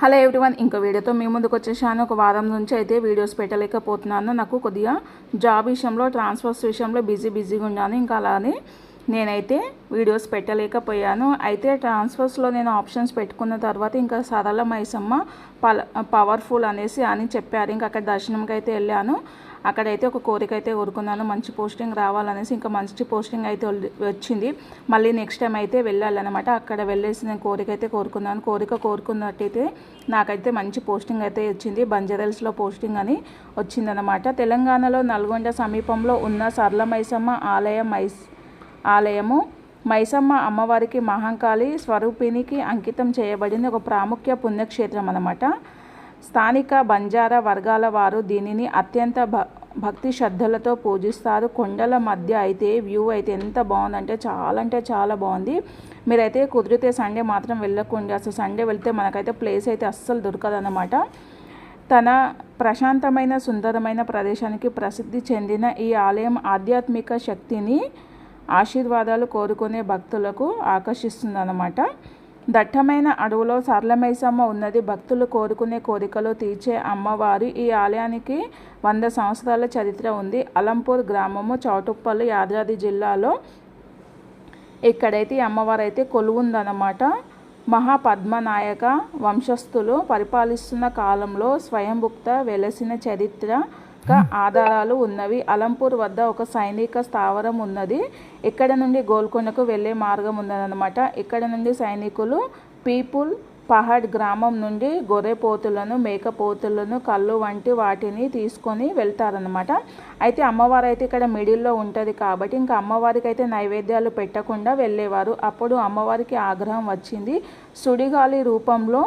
Hello everyone, ఇంకో వీడియోతో మీ ముందుకు వచ్చేసాను. ఒక వారం నుంచి అయితే వీడియోస్ పెట్టలేకపోతున్నాను. నాకు కొద్దిగా జాబ్ విషయంలో, ట్రాన్స్ఫర్స్ విషయంలో బిజీగా ఉన్నాను. ఇంకా అలానే నేనైతే వీడియోస్ పెట్టలేకపోయాను. అయితే ట్రాన్స్ఫర్స్లో నేను ఆప్షన్స్ పెట్టుకున్న తర్వాత ఇంకా సరళ మైసమ్మ పవర్ఫుల్ అనేసి అని చెప్పారు. ఇంకా అక్కడ దర్శనంకి అయితే వెళ్ళాను. అక్కడైతే ఒక కోరిక అయితే కోరుకున్నాను, మంచి పోస్టింగ్ రావాలనేసి. ఇంకా మంచి పోస్టింగ్ అయితే వచ్చింది. మళ్ళీ నెక్స్ట్ టైం అయితే వెళ్ళాలన్నమాట. అక్కడ వెళ్ళేసి నేను కోరిక అయితే కోరుకున్నాను. కోరుకున్నట్టయితే నాకైతే మంచి పోస్టింగ్ అయితే వచ్చింది. బంజారాహిల్స్లో పోస్టింగ్ అని వచ్చిందనమాట. తెలంగాణలో నల్గొండ సమీపంలో ఉన్న సరళ మైసమ్మ ఆలయము మైసమ్మ అమ్మవారికి మహంకాళి స్వరూపినికి అంకితం చేయబడింది. ఒక ప్రాముఖ్య పుణ్యక్షేత్రం అన్నమాట. స్థానిక బంజారా వర్గాల వారు దీనిని అత్యంత భక్తి శ్రద్ధలతో పూజిస్తారు. కొండల మధ్య అయితే వ్యూ అయితే ఎంత బాగుందంటే చాలా బాగుంది. మీరైతే కుదిరితే సండే మాత్రం వెళ్ళకండి. అసలు సండే వెళ్తే మనకైతే ప్లేస్ అయితే అస్సలు దొరకదన్నమాట. తన ప్రశాంతమైన సుందరమైన ప్రదేశానికి ప్రసిద్ధి చెందిన ఈ ఆలయం ఆధ్యాత్మిక శక్తిని, ఆశీర్వాదాలు కోరుకునే భక్తులకు ఆకర్షిస్తుందన్నమాట. దట్టమైన అడవులో సరళ మైసమ్మ ఉన్నది. భక్తులు కోరుకునే కోరికలు తీర్చే అమ్మవారు. ఈ ఆలయానికి 100 సంవత్సరాల చరిత్ర ఉంది. అలంపూర్ గ్రామము, చౌటుప్పల్, యాదాద్రి జిల్లాలో ఇక్కడైతే ఈ అమ్మవారు అయితే కొలువుందన్నమాట. మహాపద్మనాయక వంశస్థులు పరిపాలిస్తున్న కాలంలో స్వయంభుక్త వెలసిన చరిత్ర ఆధారాలు ఉన్నవి. అలంపూర్ వద్ద ఒక సైనిక స్థావరం ఉన్నది. ఇక్కడ నుండి గోల్కొండకు వెళ్ళే మార్గం ఉన్నదన్నమాట. ఇక్కడ నుండి సైనికులు పీపుల్ పహాడ్ గ్రామం నుండి గొర్రెపోతులను, మేకపోతులను, కళ్ళు వంటి వాటిని తీసుకొని వెళ్తారనమాట. అయితే అమ్మవారు అయితే ఇక్కడ మిడిల్లో ఉంటుంది కాబట్టి ఇంకా అమ్మవారికి అయితే నైవేద్యాలు పెట్టకుండా వెళ్ళేవారు. అప్పుడు అమ్మవారికి ఆగ్రహం వచ్చింది. సుడిగాలి రూపంలో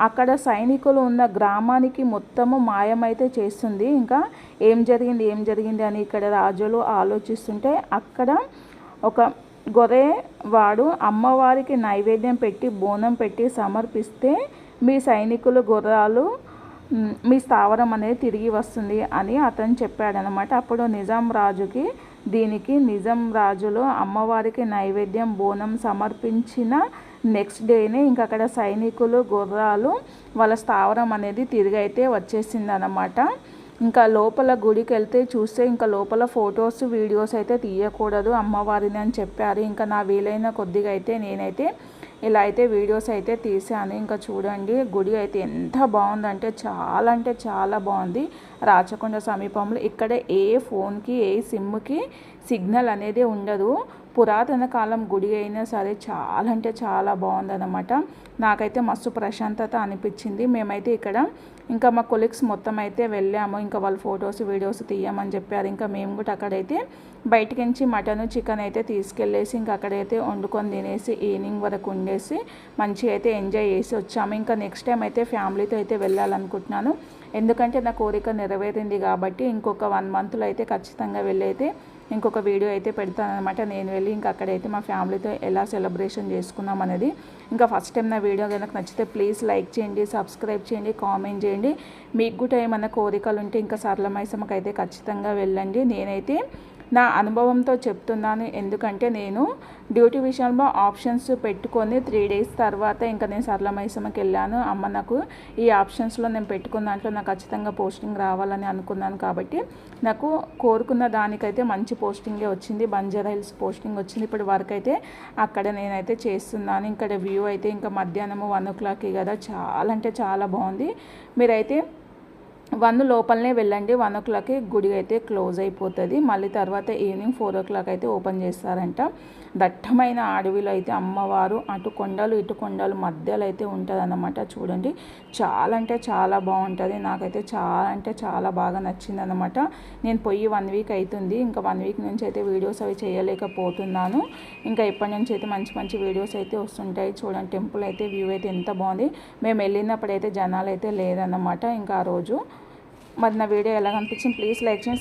అక్కడ సైనికులు ఉన్న గ్రామానికి మొత్తము మాయమైతే చేస్తుంది. ఇంకా ఏం జరిగింది అని ఇక్కడ రాజులు ఆలోచిస్తుంటే అక్కడ ఒక గొర్రెవాడు అమ్మవారికి నైవేద్యం పెట్టి బోనం పెట్టి సమర్పిస్తే మీ సైనికులు గుర్రాలు మీ స్థావరం అనేది తిరిగి వస్తుంది అని అతను చెప్పాడనమాట. అప్పుడు నిజాం రాజులు అమ్మవారికి నైవేద్యం బోనం సమర్పించిన నెక్స్ట్ డేనే ఇంకా అక్కడ సైనికులు గుర్రాలు వాళ్ళ స్థావరం అనేది తిరిగి అయితే వచ్చేసిందనమాట. ఇంకా లోపల గుడికి వెళ్తే చూస్తే ఇంకా లోపల ఫొటోస్ వీడియోస్ అయితే తీయకూడదు అమ్మవారిని అని చెప్పారు. ఇంకా నా వీలైన కొద్దిగా అయితే నేనైతే ఇలా అయితే వీడియోస్ అయితే తీసాను. ఇంకా చూడండి గుడి అయితే ఎంత బాగుందంటే చాలా బాగుంది. రాచకొండ సమీపంలో ఇక్కడ ఏ ఫోన్కి ఏ సిమ్కి సిగ్నల్ అనేది ఉండదు. పురాతన కాలం గుడి అయినా సరే చాలా బాగుందన్నమాట. నాకైతే మస్తు ప్రశాంతత అనిపించింది. మేమైతే ఇక్కడ ఇంకా మా కొలీగ్స్ మొత్తం అయితే వెళ్ళాము. ఇంకా వాళ్ళు ఫొటోస్ వీడియోస్ తీయమని చెప్పారు. ఇంకా మేము కూడా అక్కడైతే బయటికి నుంచి మటన్ చికెన్ అయితే తీసుకెళ్ళేసి ఇంకా అక్కడైతే వండుకొని తినేసి ఈవినింగ్ వరకు ఉండేసి మంచిగా అయితే ఎంజాయ్ చేసి వచ్చాము. ఇంకా నెక్స్ట్ టైం అయితే ఫ్యామిలీతో అయితే వెళ్ళాలనుకుంటున్నాను. ఎందుకంటే నా కోరిక నెరవేరింది కాబట్టి ఇంకొక 1 మంత్లో అయితే ఖచ్చితంగా వెళ్ళైతే ఇంకొక వీడియో అయితే పెడతాను అనమాట. నేను వెళ్ళి ఇంకా అక్కడైతే మా ఫ్యామిలీతో ఎలా సెలబ్రేషన్ చేసుకున్నాం అనేది. ఇంకా ఫస్ట్ టైం నా వీడియో కనుక నచ్చితే ప్లీజ్ లైక్ చేయండి, సబ్స్క్రైబ్ చేయండి, కామెంట్ చేయండి. మీకు కూడా ఏమైనా కోరికలు ఉంటే ఇంకా సరళ మైసమ్మకి అయితే ఖచ్చితంగా వెళ్ళండి. నేనైతే నా అనుభవంతో చెప్తున్నాను. ఎందుకంటే నేను డ్యూటీ విషయంలో ఆప్షన్స్ పెట్టుకొని 3 డేస్ తర్వాత ఇంకా నేను సరళ మైసమ్మకి వెళ్ళాను. అమ్మ నాకు ఈ ఆప్షన్స్లో నేను పెట్టుకున్న దాంట్లో నాకు ఖచ్చితంగా పోస్టింగ్ రావాలని అనుకున్నాను కాబట్టి నాకు కోరుకున్న దానికైతే మంచి పోస్టింగే వచ్చింది. బంజారాహిల్స్ పోస్టింగ్ వచ్చింది. ఇప్పుడు వరకు అయితే అక్కడ నేనైతే చేస్తున్నాను. ఇక్కడ వ్యూ అయితే ఇంకా మధ్యాహ్నము 1 o'clock కదా, చాలా బాగుంది. మీరైతే 1 లోపలనే వెళ్ళండి. 1 o'clock గుడి అయితే క్లోజ్ అయిపోతుంది. మళ్ళీ తర్వాత ఈవినింగ్ 4 o'clock అయితే ఓపెన్ చేస్తారంట. దట్టమైన అడవిలో అయితే అమ్మవారు అటు కొండలు ఇటు కొండలు మధ్యలో అయితే ఉంటుంది అన్నమాట. చూడండి చాలా బాగుంటుంది. నాకైతే చాలా బాగా నచ్చింది అనమాట. నేను పోయి 1 week అవుతుంది. ఇంకా 1 week నుంచి అయితే వీడియోస్ అవి చేయలేకపోతున్నాను. ఇంకా ఇప్పటి నుంచి అయితే మంచి వీడియోస్ అయితే వస్తుంటాయి. చూడండి టెంపుల్ అయితే వ్యూ అయితే ఎంత బాగుంది. మేము వెళ్ళినప్పుడు అయితే జనాలు అయితే లేదన్నమాట ఇంకా ఆ రోజు. మరి నా వీడియో ఎలా అనిపించింది ప్లీజ్ లైక్ చేయండి.